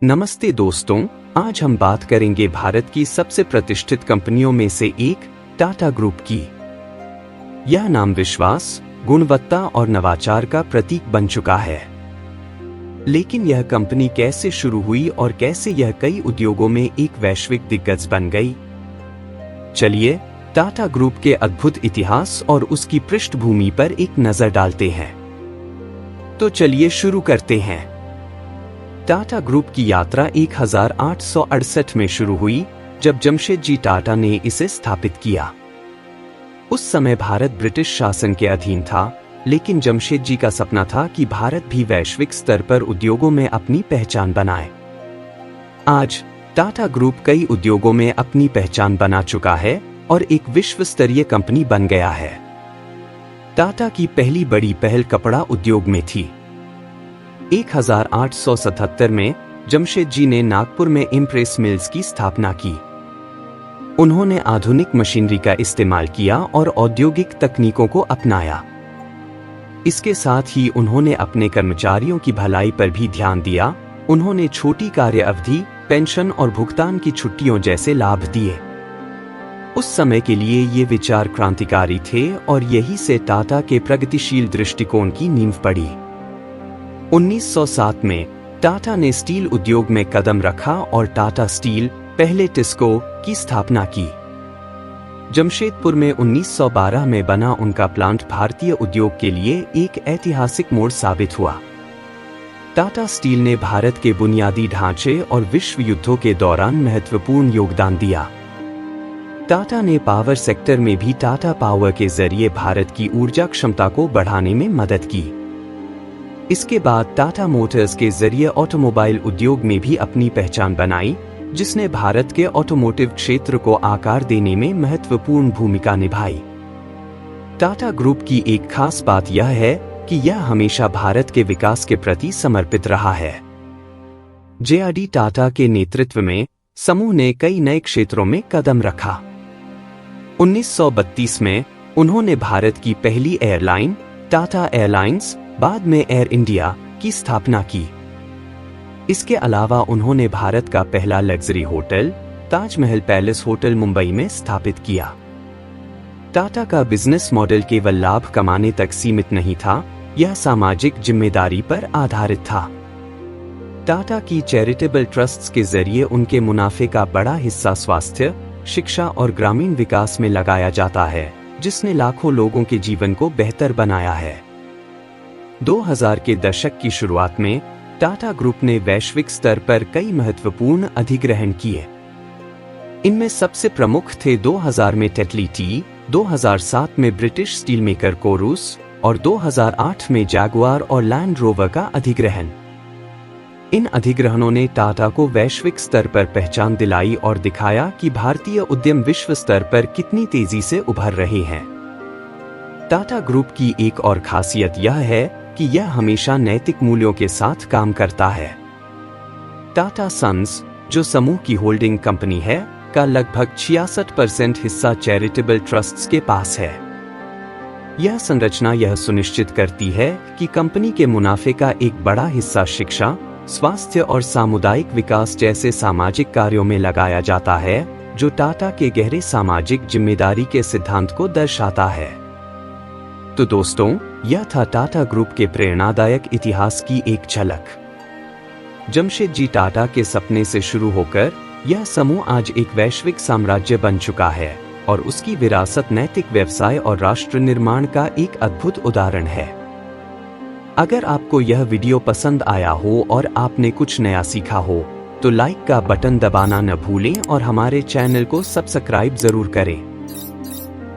नमस्ते दोस्तों, आज हम बात करेंगे भारत की सबसे प्रतिष्ठित कंपनियों में से एक टाटा ग्रुप की। यह नाम विश्वास, गुणवत्ता और नवाचार का प्रतीक बन चुका है। लेकिन यह कंपनी कैसे शुरू हुई और कैसे यह कई उद्योगों में एक वैश्विक दिग्गज बन गई? चलिए टाटा ग्रुप के अद्भुत इतिहास और उसकी पृष्ठभूमि पर एक नजर डालते हैं। तो चलिए शुरू करते हैं। टाटा ग्रुप की यात्रा 1868 में शुरू हुई, जब जमशेदजी टाटा ने इसे स्थापित किया। उस समय भारत ब्रिटिश शासन के अधीन था, लेकिन जमशेदजी का सपना था कि भारत भी वैश्विक स्तर पर उद्योगों में अपनी पहचान बनाए। आज टाटा ग्रुप कई उद्योगों में अपनी पहचान बना चुका है और एक विश्व स्तरीय कंपनी बन गया है। टाटा की पहली बड़ी पहल कपड़ा उद्योग में थी। 1877 में जमशेदजी ने नागपुर में इम्प्रेस मिल्स की स्थापना की। उन्होंने आधुनिक मशीनरी का इस्तेमाल किया और औद्योगिक तकनीकों को अपनाया। इसके साथ ही उन्होंने अपने कर्मचारियों की भलाई पर भी ध्यान दिया। उन्होंने छोटी कार्य अवधि, पेंशन और भुगतान की छुट्टियों जैसे लाभ दिए। उस समय के लिए ये विचार क्रांतिकारी थे और यही से टाटा के प्रगतिशील दृष्टिकोण की नींव पड़ी। 1907 में टाटा ने स्टील उद्योग में कदम रखा और टाटा स्टील, पहले टिस्को, की स्थापना की। जमशेदपुर में 1912 में बना उनका प्लांट भारतीय उद्योग के लिए एक ऐतिहासिक मोड़ साबित हुआ। टाटा स्टील ने भारत के बुनियादी ढांचे और विश्व युद्धों के दौरान महत्वपूर्ण योगदान दिया। टाटा ने पावर सेक्टर में भी टाटा पावर के जरिए भारत की ऊर्जा क्षमता को बढ़ाने में मदद की। इसके बाद टाटा मोटर्स के जरिए ऑटोमोबाइल उद्योग में भी अपनी पहचान बनाई, जिसने भारत के ऑटोमोटिव क्षेत्र को आकार देने में महत्वपूर्ण भूमिका निभाई। टाटा ग्रुप की एक खास बात यह है कि यह हमेशा भारत के विकास के प्रति समर्पित रहा है। जे.आर.डी. टाटा के नेतृत्व में समूह ने कई नए क्षेत्रों में कदम रखा। 1932 में उन्होंने भारत की पहली एयरलाइन टाटा एयरलाइंस, बाद में एयर इंडिया, की स्थापना की। इसके अलावा उन्होंने भारत का पहला luxury hotel Taj Mahal palace hotel Mumbai में स्थापित किया। टाटा का बिजनेस मॉडल केवल लाभ कमाने तक सीमित नहीं था, यह सामाजिक जिम्मेदारी पर आधारित था। टाटा की चैरिटेबल ट्रस्ट्स के जरिए उनके मुनाफे का बड़ा हिस्सा स्वास्थ्य, शिक्षा और ग्रामीण विकास में लगाया जाता है, जिसने लाखों लोगों के जीवन को बेहतर बनाया है। 2000 के दशक की शुरुआत में टाटा ग्रुप ने वैश्विक स्तर पर कई महत्वपूर्ण अधिग्रहण किए। इनमें सबसे प्रमुख थे 2000 में टेटली टी, 2007 में ब्रिटिश स्टील मेकर कोरूस और 2008 में जैगुआर और लैंड रोवर का अधिग्रहण। इन अधिग्रहणों ने टाटा को वैश्विक स्तर पर पहचान दिलाई और दिखाया कि भारतीय उद्यम विश्व स्तर पर कितनी तेजी से उभर रहे हैं। टाटा ग्रुप की एक और खासियत यह है कि यह हमेशा नैतिक मूल्यों के साथ काम करता है। टाटा सन्स, जो समूह की होल्डिंग कंपनी है, का लगभग 66% हिस्सा चैरिटेबल ट्रस्ट्स के पास है। यह संरचना यह सुनिश्चित करती है कि कंपनी के मुनाफे का एक बड़ा हिस्सा शिक्षा, स्वास्थ्य और सामुदायिक विकास जैसे सामाजिक कार्यों में लगाया जाता है, जो टाटा के गहरे सामाजिक जिम्मेदारी के सिद्धांत को दर्शाता है। तो दोस्तों, यह था टाटा ग्रुप के प्रेरणादायक इतिहास की एक झलक। जमशेदजी टाटा के सपने से शुरू होकर यह समूह आज एक वैश्विक साम्राज्य बन चुका है और उसकी विरासत नैतिक व्यवसाय और राष्ट्र निर्माण का एक अद्भुत उदाहरण है। अगर आपको यह वीडियो पसंद आया हो और आपने कुछ नया सीखा हो, तो लाइक का बटन दबाना न भूलें और हमारे चैनल को सब्सक्राइब जरूर करें।